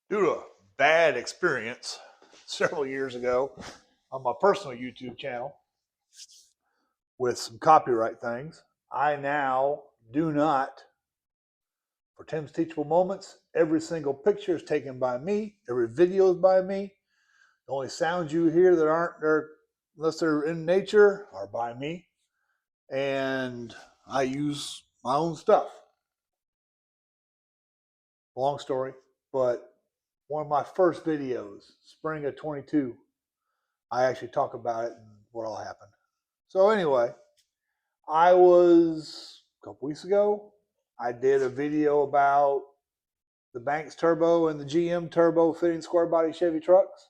Due to a bad experience several years ago on my personal YouTube channel with some copyright things, I now do not, for Tim's Teachable Moments, every single picture is taken by me, every video is by me. The only sounds you hear that aren't there, unless they're in nature, are by me. And I use my own stuff. Long story, but one of my first videos, spring of 22, I actually talk about it and what all happened. So anyway, a couple weeks ago, I did a video about the Banks turbo and the GM turbo fitting square body Chevy trucks.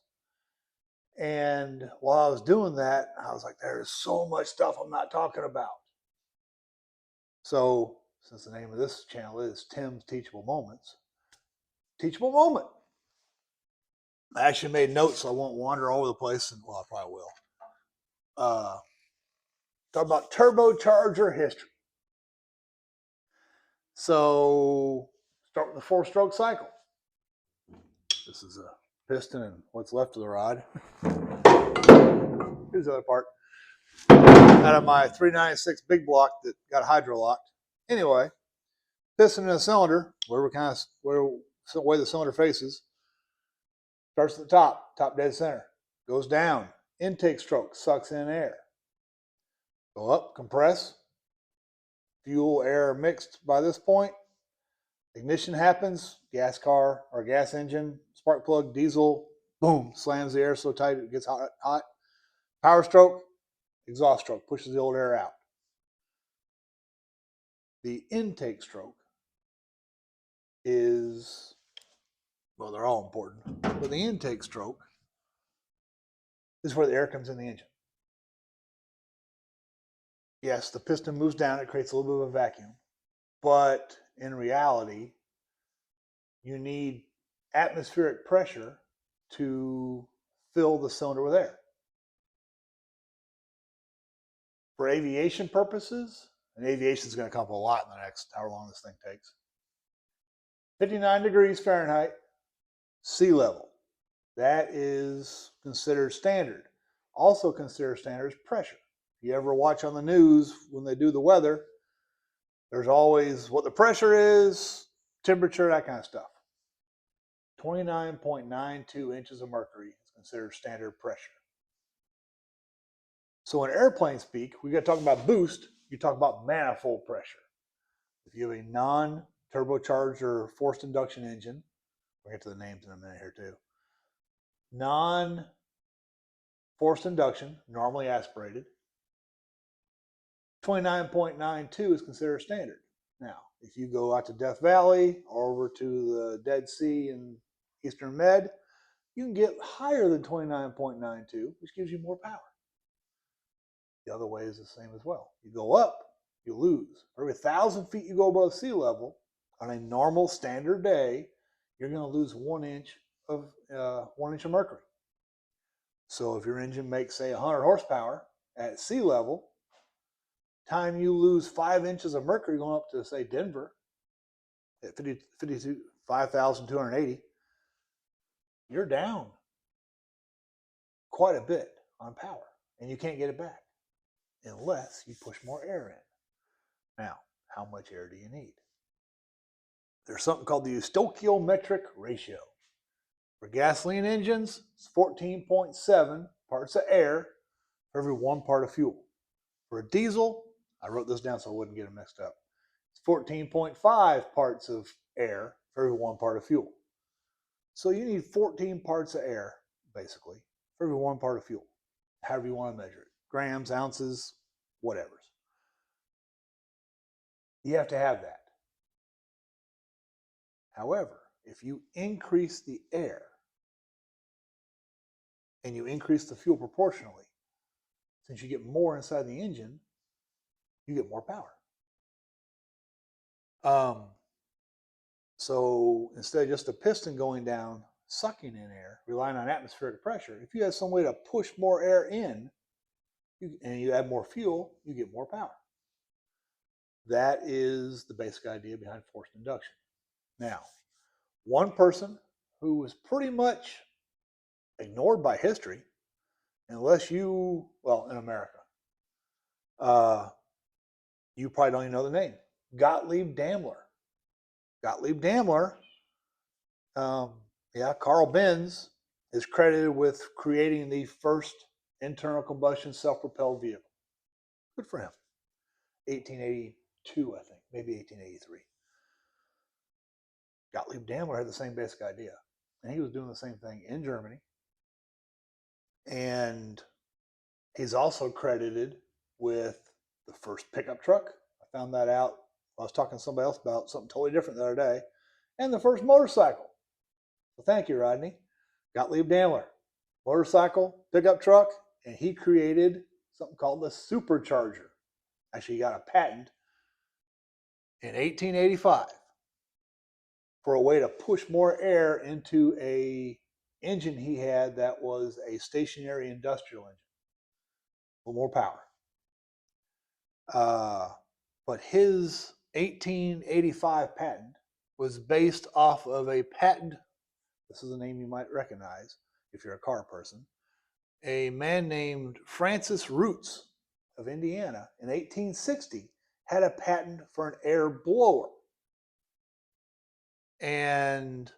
And while I was doing that, I was like, there's so much stuff I'm not talking about. So since the name of this channel is Tim's Teachable Moments, teachable moment. I actually made notes so I won't wander all over the place, and well, I probably will. Talk about turbocharger history. So start with the 4-stroke cycle. This is a piston and what's left of the rod. Here's the other part. Out of my 396 big block that got hydro locked. Anyway, piston in a cylinder, where way the cylinder faces, starts at the top dead center, goes down, intake stroke, sucks in air. Go up, compress, fuel, air mixed by this point. Ignition happens, gas car or gas engine, spark plug, diesel, boom, slams the air so tight it gets hot. Power stroke, exhaust stroke, pushes the old air out. The intake stroke is, well, they're all important, but the intake stroke is where the air comes in the engine. Yes, the piston moves down, it creates a little bit of a vacuum, but in reality, you need atmospheric pressure to fill the cylinder with air. For aviation purposes, and aviation is going to come up a lot in the next however long this thing takes, 59 degrees Fahrenheit, sea level. That is considered standard. Also considered standard is pressure. If you ever watch on the news when they do the weather, there's always what the pressure is, temperature, that kind of stuff. 29.92 inches of mercury is considered standard pressure. So in airplane speak, we got to talk about boost, you talk about manifold pressure. If you have a non-turbocharger forced induction engine, we'll get to the names in a minute here too. Non-forced induction, normally aspirated, 29.92 is considered standard. Now, if you go out to Death Valley or over to the Dead Sea in Eastern Med, you can get higher than 29.92, which gives you more power. The other way is the same as well. You go up, you lose. For every 1,000 feet you go above sea level, on a normal standard day, you're going to lose 1 inch of mercury. So if your engine makes, say, 100 horsepower at sea level, time you lose 5 inches of mercury going up to, say, Denver at 5,280, you're down quite a bit on power, and you can't get it back unless you push more air in. Now, how much air do you need? There's something called the stoichiometric ratio. For gasoline engines, it's 14.7 parts of air for every 1 part of fuel. For a diesel, I wrote this down so I wouldn't get them mixed up. It's 14.5 parts of air for every 1 part of fuel. So you need 14 parts of air, basically, for every 1 part of fuel, however you want to measure it. Grams, ounces, whatever. You have to have that. However, if you increase the air and you increase the fuel proportionally, since you get more inside the engine, you get more power. So instead of just a piston going down, sucking in air, relying on atmospheric pressure, if you have some way to push more air in and you add more fuel, you get more power. That is the basic idea behind forced induction. Now, one person who was pretty much ignored by history, unless you, well, in America, uh, you probably don't even know the name. Gottlieb Daimler. Gottlieb Daimler, um, yeah, Carl Benz is credited with creating the first internal combustion self-propelled vehicle. Good for him. 1882, I think, maybe 1883. Gottlieb Daimler had the same basic idea, and he was doing the same thing in Germany. And he's also credited with the first pickup truck. I found that out. I was talking to somebody else about something totally different the other day. And the first motorcycle. So thank you, Rodney. Gottlieb Daimler. Motorcycle, pickup truck, and he created something called the Supercharger. Actually, he got a patent in 1885 for a way to push more air into a engine he had that was a stationary industrial engine. A little more power. But his 1885 patent was based off of a patent. This is a name you might recognize if you're a car person. A man named Francis Roots of Indiana in 1860 had a patent for an air blower. And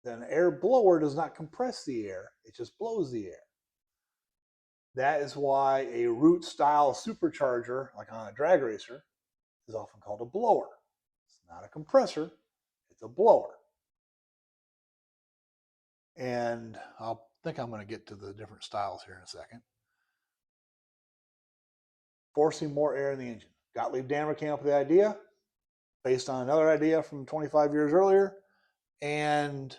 an air blower does not compress the air, it just blows the air. That is why a root style supercharger, like on a drag racer, is often called a blower. It's not a compressor, it's a blower. And I think I'm going to get to the different styles here in a second. Forcing more air in the engine. Gottlieb Daimler came up with the idea based on another idea from 25 years earlier. And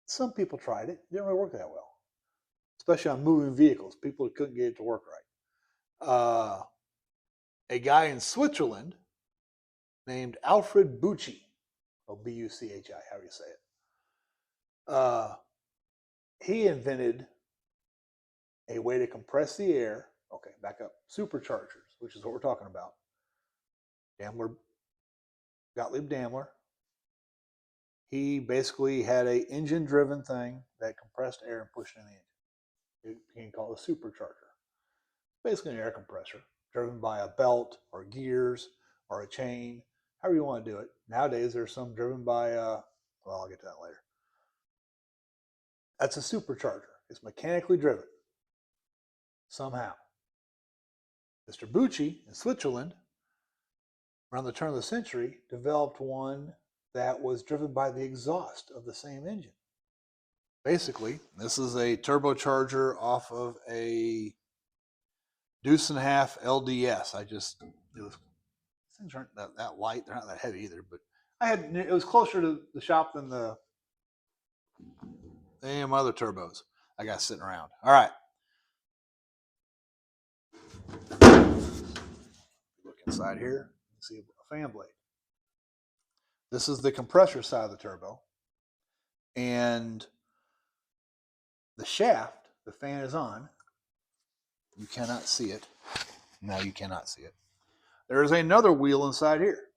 some people tried it. It didn't really work that well, especially on moving vehicles. People couldn't get it to work right. A guy in Switzerland named Alfred Bucci, or B-U-C-H-I, however you say it. He invented a way to compress the air. Okay, back up. Superchargers, which is what we're talking about. Gottlieb Daimler. He basically had an engine-driven thing that compressed air and pushed it in the engine. It became called a supercharger. Basically an air compressor driven by a belt or gears or a chain, however you want to do it. Nowadays, there's some driven by, well, I'll get to that later. That's a supercharger. It's mechanically driven somehow. Mr. Bucci in Switzerland, around the turn of the century, developed one that was driven by the exhaust of the same engine. Basically, this is a turbocharger off of a deuce and a half LDS. Things aren't that light. They're not that heavy either, but it was closer to the shop than the other turbos I got sitting around. All right. Look inside here. See a fan blade. This is the compressor side of the turbo. And the shaft, the fan is on. You cannot see it. Now you cannot see it. There is another wheel inside here.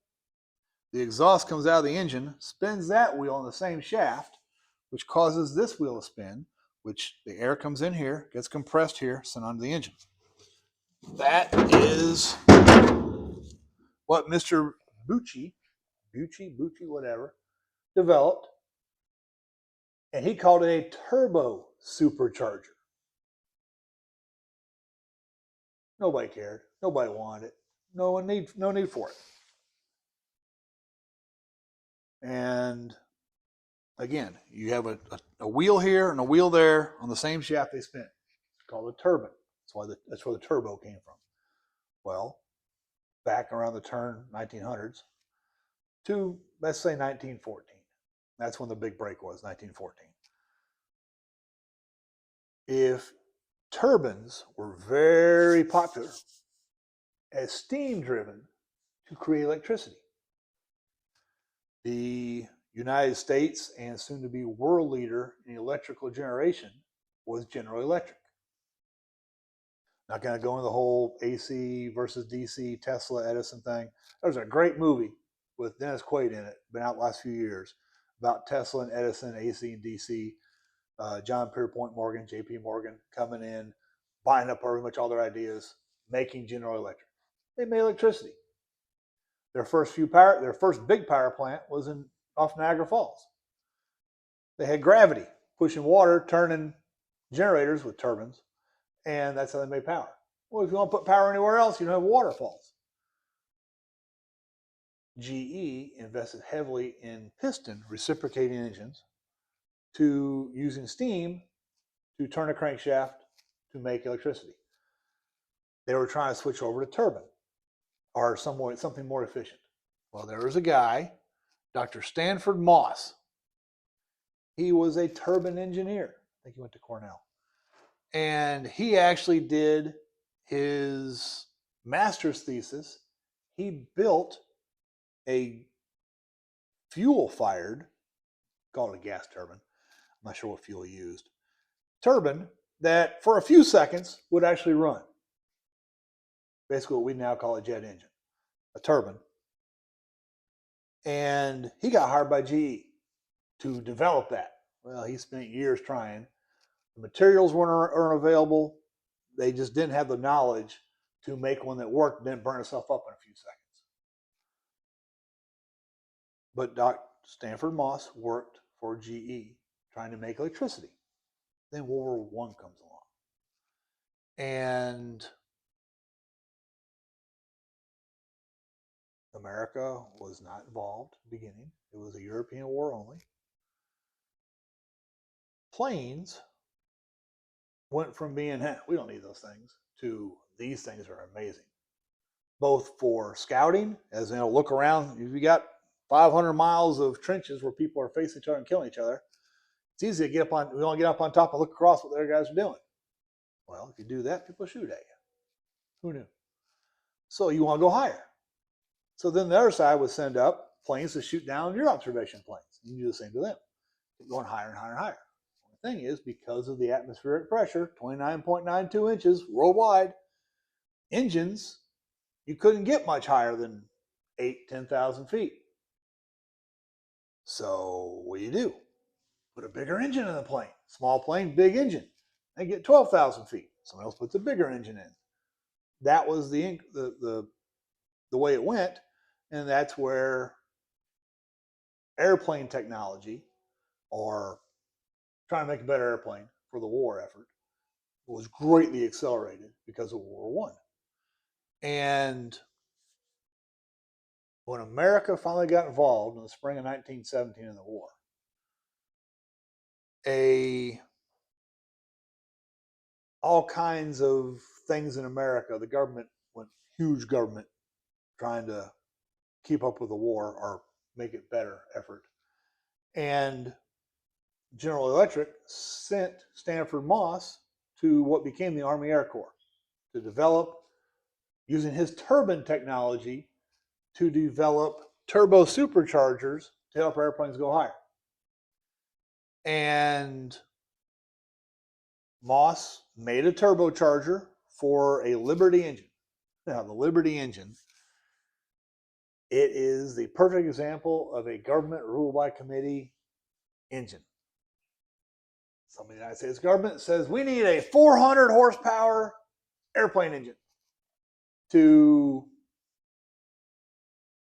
The exhaust comes out of the engine, spins that wheel on the same shaft, which causes this wheel to spin, which the air comes in here, gets compressed here, sent onto the engine. That is what Mr. Bucci, whatever, developed. And he called it a turbo supercharger. Nobody cared. Nobody wanted it. No need for it. And again, you have a wheel here and a wheel there on the same shaft they spin. It's called a turbine. That's where the turbo came from. Well, back around the turn 1900s to, let's say, 1914. That's when the big break was, 1914. If turbines were very popular as steam driven to create electricity, the United States and soon to be world leader in electrical generation was General Electric. Not going to go into the whole AC versus DC, Tesla, Edison thing. There's a great movie with Dennis Quaid in it, been out the last few years, about Tesla and Edison, AC and DC, John Pierpont Morgan, JP Morgan coming in, buying up pretty much all their ideas, making General Electric. They made electricity. Their first big power plant was off Niagara Falls. They had gravity pushing water, turning generators with turbines, and that's how they made power. Well, if you want to put power anywhere else, you don't have waterfalls. GE invested heavily in piston reciprocating engines to using steam to turn a crankshaft to make electricity. They were trying to switch over to turbine or something more efficient. Well, there was a guy, Dr. Stanford Moss. He was a turbine engineer. I think he went to Cornell. And he actually did his master's thesis. He built a fuel-fired, called a gas turbine, I'm not sure what fuel he used, turbine that for a few seconds would actually run. Basically what we now call a jet engine, a turbine. And he got hired by GE to develop that. Well, he spent years trying. The materials weren't available. They just didn't have the knowledge to make one that worked and didn't burn itself up in a few seconds. But Dr. Stanford Moss worked for GE trying to make electricity. Then World War I comes along. And America was not involved at the beginning. It was a European war only. Planes went from being, we don't need those things, to these things are amazing. Both for scouting, as you know, look around, if you got 500 miles of trenches where people are facing each other and killing each other, it's easy to we want to get up on top and look across what the other guys are doing. Well, if you do that, people shoot at you. Who knew? So you want to go higher. So then the other side would send up planes to shoot down your observation planes. You do the same to them. Keep going higher and higher and higher. The thing is, because of the atmospheric pressure, 29.92 inches worldwide, engines, you couldn't get much higher than 10,000 feet. So what do? Put a bigger engine in the plane. Small plane, big engine. They get 12,000 feet. Someone else puts a bigger engine in. That was the way it went, and that's where airplane technology, or trying to make a better airplane for the war effort, was greatly accelerated because of World War I. And when America finally got involved in the spring of 1917 in the war, all kinds of things in America, the government went huge government trying to keep up with the war or make it better effort. And General Electric sent Stanford Moss to what became the Army Air Corps to develop, using his turbine technology, to develop turbo superchargers to help airplanes go higher. And Moss made a turbocharger for a Liberty engine. Now, the Liberty engine, it is the perfect example of a government rule by committee engine. Some of the United States government says we need a 400 horsepower airplane engine to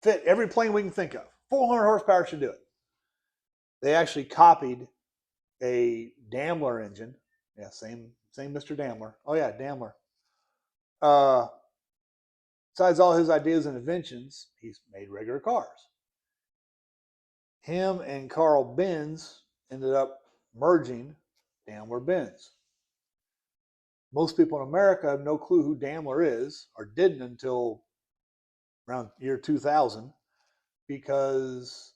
fit every plane we can think of. 400 horsepower should do it. They actually copied a Daimler engine. Yeah, same Mr. Daimler. Oh yeah, Daimler. Besides all his ideas and inventions, he's made regular cars. Him and Carl Benz ended up merging Daimler-Benz. Most people in America have no clue who Daimler is, or didn't until around year 2000, because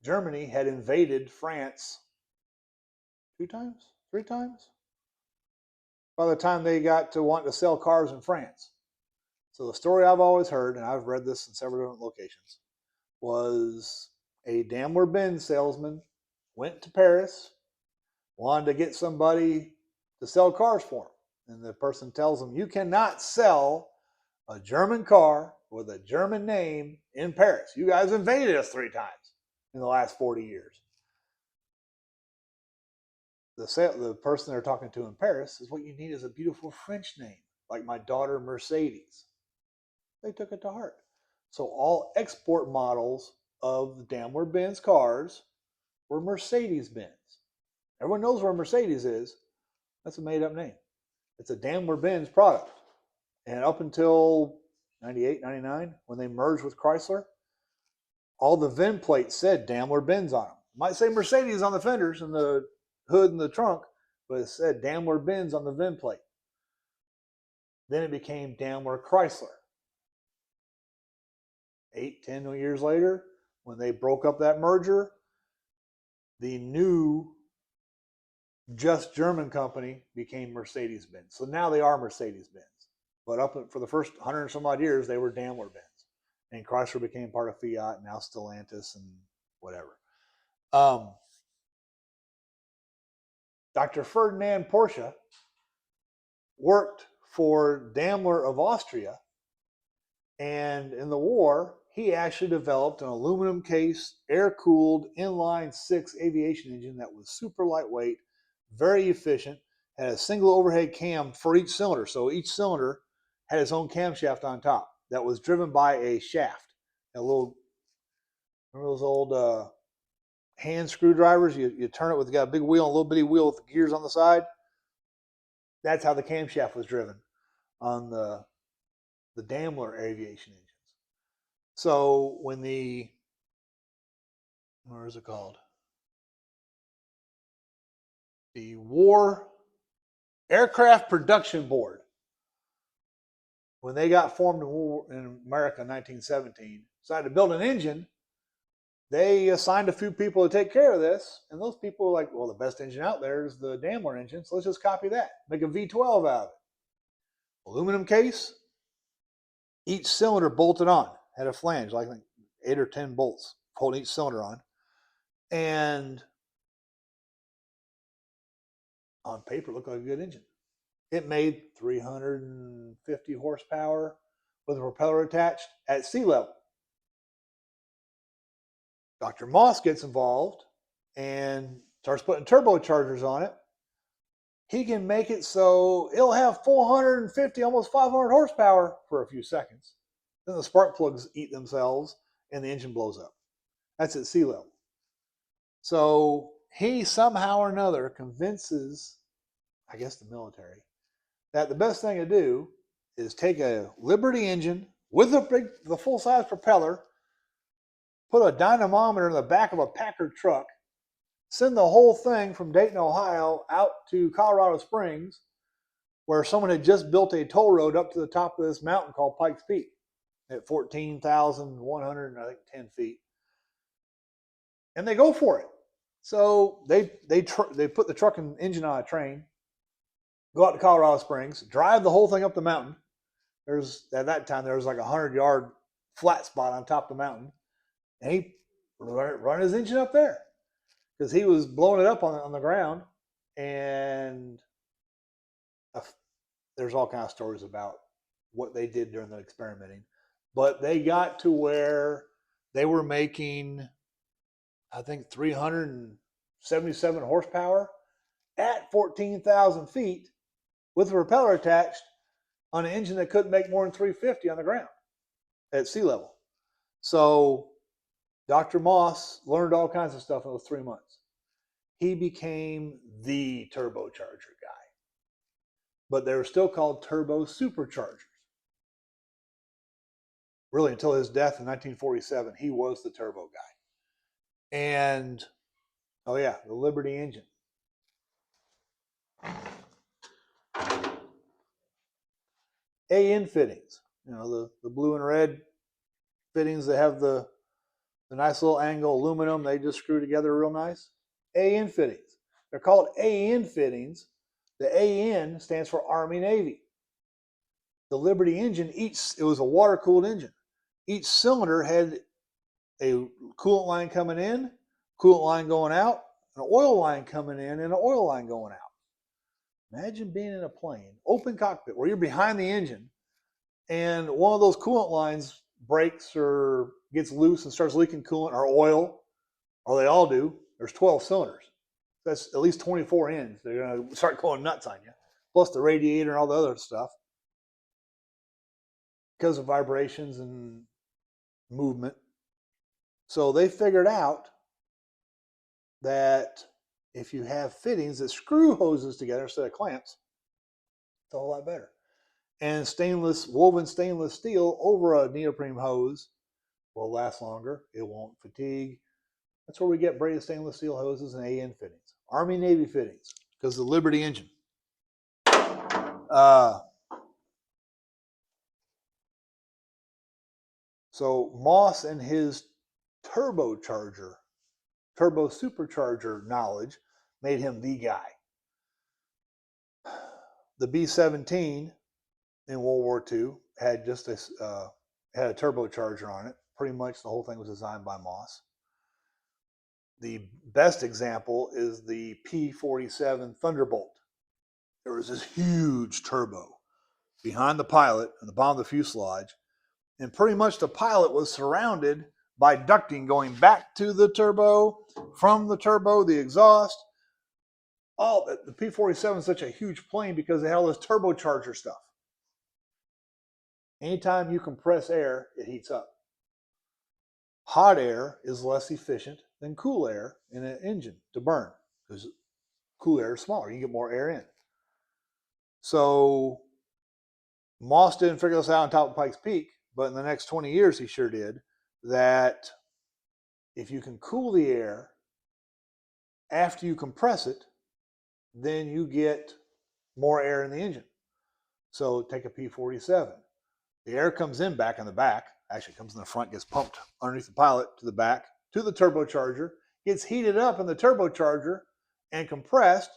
Germany had invaded France 3 times, by the time they got to wanting to sell cars in France. So the story I've always heard, and I've read this in several different locations, was a Daimler-Benz salesman went to Paris, wanted to get somebody to sell cars for him. And the person tells him, you cannot sell a German car with a German name in Paris. You guys invaded us 3 times in the last 40 years. The person they're talking to in Paris is, what you need is a beautiful French name, like my daughter Mercedes. They took it to heart. So all export models of the Daimler-Benz cars were Mercedes-Benz. Everyone knows where Mercedes is. That's a made-up name. It's a Daimler-Benz product. And up until 98, 99, when they merged with Chrysler, all the VIN plates said Daimler-Benz on them. It might say Mercedes on the fenders and the hood and the trunk, but it said Daimler-Benz on the VIN plate. Then it became Daimler-Chrysler. 8, 10 years later, when they broke up that merger, the new just German company became Mercedes-Benz. So now they are Mercedes-Benz. But for the first 100 and some odd years, they were Daimler-Benz. And Chrysler became part of Fiat, now Stellantis and whatever. Dr. Ferdinand Porsche worked for Daimler of Austria, and in the war, he actually developed an aluminum case, air-cooled, inline-6 aviation engine that was super lightweight, very efficient, had a single overhead cam for each cylinder. So each cylinder had its own camshaft on top that was driven by a shaft. A little, remember those old hand screwdrivers? You turn it with, got a big wheel, a little bitty wheel with gears on the side. That's how the camshaft was driven on the Daimler aviation engines. So when what is it called? The War Aircraft Production Board, when they got formed in America in 1917, decided to build an engine, they assigned a few people to take care of this, and those people were like, well, the best engine out there is the Daimler engine, so let's just copy that, make a V12 out of it. Aluminum case, each cylinder bolted on, had a flange, like 8 or 10 bolts holding each cylinder on, and on paper it looked like a good engine. It made 350 horsepower with a propeller attached at sea level. Dr. Moss gets involved and starts putting turbochargers on it. He can make it so it'll have 450, almost 500 horsepower for a few seconds. Then the spark plugs eat themselves and the engine blows up. That's at sea level. So he somehow or another convinces, I guess, the military that the best thing to do is take a Liberty engine with the full-size propeller, put a dynamometer in the back of a Packard truck, send the whole thing from Dayton, Ohio, out to Colorado Springs, where someone had just built a toll road up to the top of this mountain called Pikes Peak at 14,110 feet. And they go for it. So they put the truck and engine on a train, go out to Colorado Springs, drive the whole thing up the mountain. At that time, there was like a 100-yard flat spot on top of the mountain. And he run his engine up there because he was blowing it up on the ground. And there's all kinds of stories about what they did during the experimenting. But they got to where they were making, I think, 377 horsepower at 14,000 feet with a propeller attached on an engine that couldn't make more than 350 on the ground at sea level. So Dr. Moss learned all kinds of stuff in those 3 months. He became the turbocharger guy. But they were still called turbo superchargers. Really, until his death in 1947, he was the turbo guy. And, oh yeah, the Liberty engine. AN fittings, the blue and red fittings that have the nice little angle aluminum, they just screw together real nice. AN fittings. They're called AN fittings. The AN stands for Army Navy. The Liberty engine, it was a water-cooled engine. Each cylinder had a coolant line coming in, coolant line going out, an oil line coming in, and an oil line going out. Imagine being in a plane, open cockpit, where you're behind the engine, and one of those coolant lines breaks or gets loose and starts leaking coolant or oil, or they all do, there's 12 cylinders. That's at least 24 ends. They're going to start going nuts on you, plus the radiator and all the other stuff because of vibrations and movement. So they figured out that if you have fittings that screw hoses together instead of clamps, it's a whole lot better. And woven stainless steel over a neoprene hose will last longer. It won't fatigue. That's where we get braided stainless steel hoses and AN fittings. Army Navy fittings, because of the Liberty engine. So Moss and his Turbocharger, turbo supercharger knowledge made him the guy. The B-17 in World War II had just had a turbocharger on it. Pretty much the whole thing was designed by Moss. The best example is the P-47 Thunderbolt. There was this huge turbo behind the pilot and the bottom of the fuselage, and pretty much the pilot was surrounded by ducting going back to the turbo, from the turbo, the exhaust. The P-47 is such a huge plane because they had all this turbocharger stuff. Anytime you compress air, it heats up. Hot air is less efficient than cool air in an engine to burn because cool air is smaller. You can get more air in. So Moss didn't figure this out on top of Pikes Peak, but in the next 20 years he sure did, that if you can cool the air after you compress it, then you get more air in the engine. So take a P-47. The air comes in back in the back, actually comes in the front, gets pumped underneath the pilot to the back, to the turbocharger, gets heated up in the turbocharger and compressed.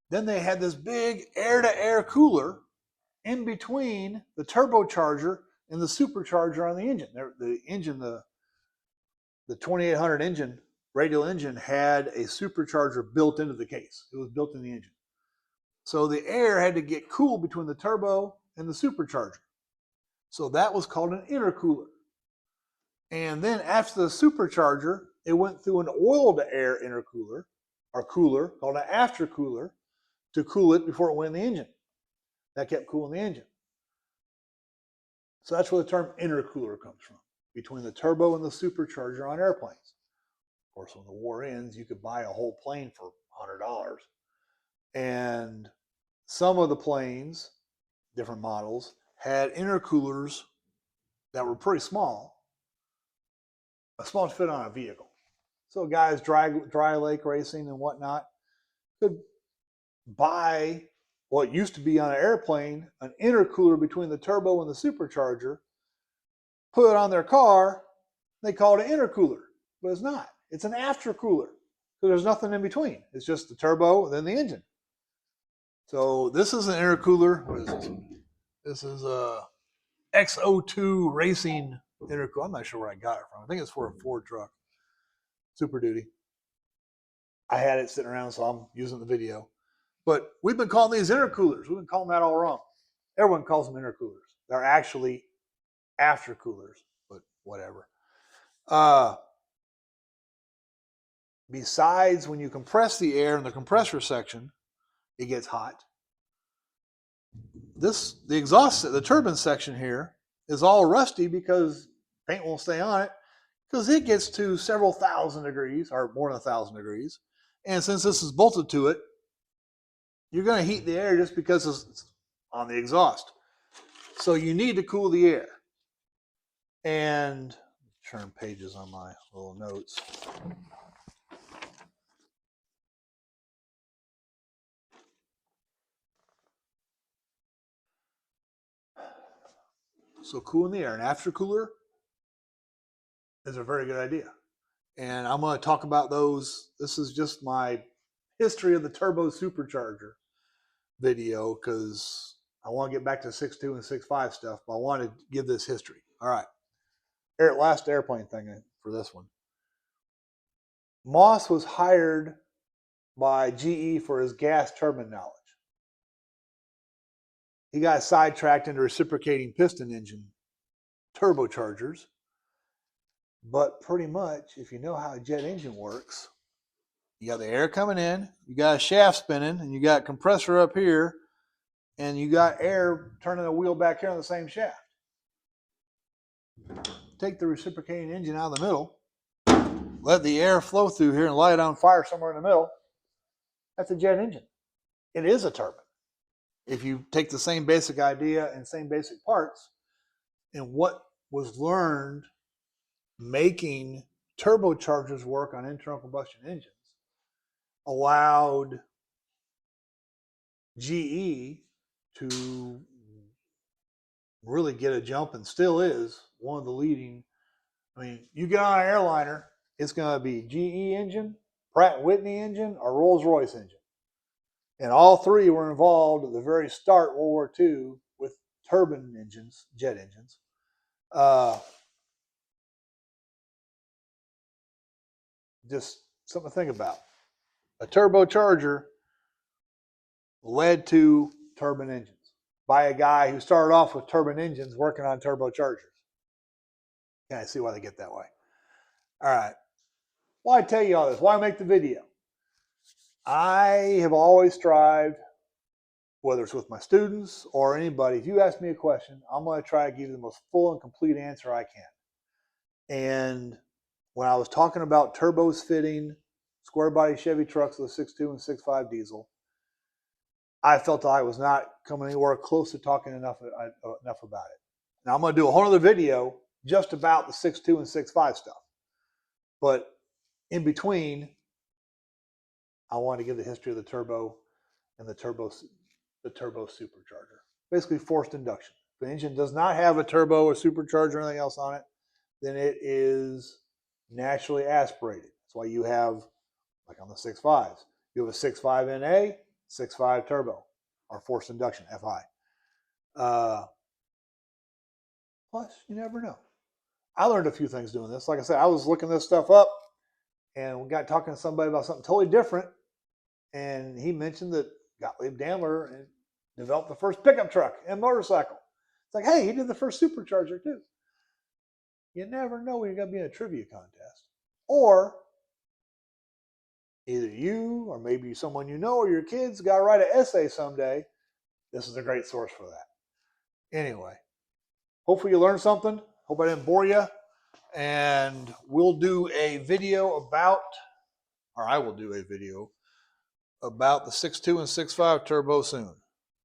Then they had this big air-to-air cooler in between the turbocharger and the supercharger on the engine. The 2800 engine, radial engine, had a supercharger built into the case. It was built in the engine. So the air had to get cool between the turbo and the supercharger. So that was called an intercooler. And then after the supercharger, it went through an oil-to-air intercooler, or cooler, called an aftercooler, to cool it before it went in the engine. That kept cooling the engine. So that's where the term intercooler comes from, between the turbo and the supercharger on airplanes. Of course, when the war ends, you could buy a whole plane for $100. And some of the planes, different models, had intercoolers that were pretty small, small to fit on a vehicle. So guys, dry lake racing and whatnot, could buy what used to be on an airplane, an intercooler between the turbo and the supercharger, put it on their car, they call it an intercooler, but it's not. It's an aftercooler. So there's nothing in between. It's just the turbo and then the engine. So this is an intercooler. What is this? This is a XO2 racing intercooler. I'm not sure where I got it from. I think it's for a Ford truck. Super Duty. I had it sitting around, so I'm using the video. But we've been calling these intercoolers. We've been calling that all wrong. Everyone calls them intercoolers. They're actually aftercoolers, but whatever. Besides, when you compress the air in the compressor section, it gets hot. The exhaust, the turbine section here is all rusty because paint won't stay on it, because it gets to several thousand degrees, or more than 1,000 degrees. And since this is bolted to it, you're going to heat the air just because it's on the exhaust. So you need to cool the air. And turn pages on my little notes. So cooling the air, an aftercooler is a very good idea. And I'm going to talk about those. This is just my history of the turbo supercharger video, because I want to get back to 6.2 and 6.5 stuff, but I want to give this history. All right. Last airplane thing for this one. Moss was hired by GE for his gas turbine knowledge. He got sidetracked into reciprocating piston engine turbochargers. But pretty much, if you know how a jet engine works, you got the air coming in, you got a shaft spinning, and you got a compressor up here, and you got air turning the wheel back here on the same shaft. Take the reciprocating engine out of the middle, let the air flow through here and light it on fire somewhere in the middle. That's a jet engine. It is a turbine. If you take the same basic idea and same basic parts, and what was learned making turbochargers work on internal combustion engines allowed GE to really get a jump, and still is one of the leading. I mean, you get on an airliner, it's going to be GE engine, Pratt & Whitney engine, or Rolls-Royce engine. And all three were involved at the very start of World War II with turbine engines, jet engines. Just something to think about. A turbocharger led to turbine engines by a guy who started off with turbine engines working on turbochargers. Can I see why they get that way? All right. Why tell you all this? Why make the video? I have always strived, whether it's with my students or anybody, if you ask me a question, I'm going to try to give you the most full and complete answer I can. And when I was talking about turbos fitting square body Chevy trucks with a 6.2 and 6.5 diesel, I felt I was not coming anywhere close to talking enough about it. Now I'm going to do a whole other video just about the 6.2 and 6.5 stuff. But in between, I want to give the history of the turbo and the turbo supercharger. Basically forced induction. If the engine does not have a turbo or supercharger or anything else on it, then it is naturally aspirated. That's why you have, like on the 6.5s, you have a 6.5 NA, 6.5 turbo, or forced induction, FI. Plus, you never know. I learned a few things doing this. Like I said, I was looking this stuff up, and we got talking to somebody about something totally different, and he mentioned that Gottlieb Daimler developed the first pickup truck and motorcycle. It's like, hey, he did the first supercharger too. You never know when you're going to be in a trivia contest. Or either you or maybe someone you know or your kids got to write an essay someday. This is a great source for that. Anyway, hopefully you learned something. Hope I didn't bore you. And we'll do a video about, or I will do a video about the 6.2 and 6.5 turbo soon.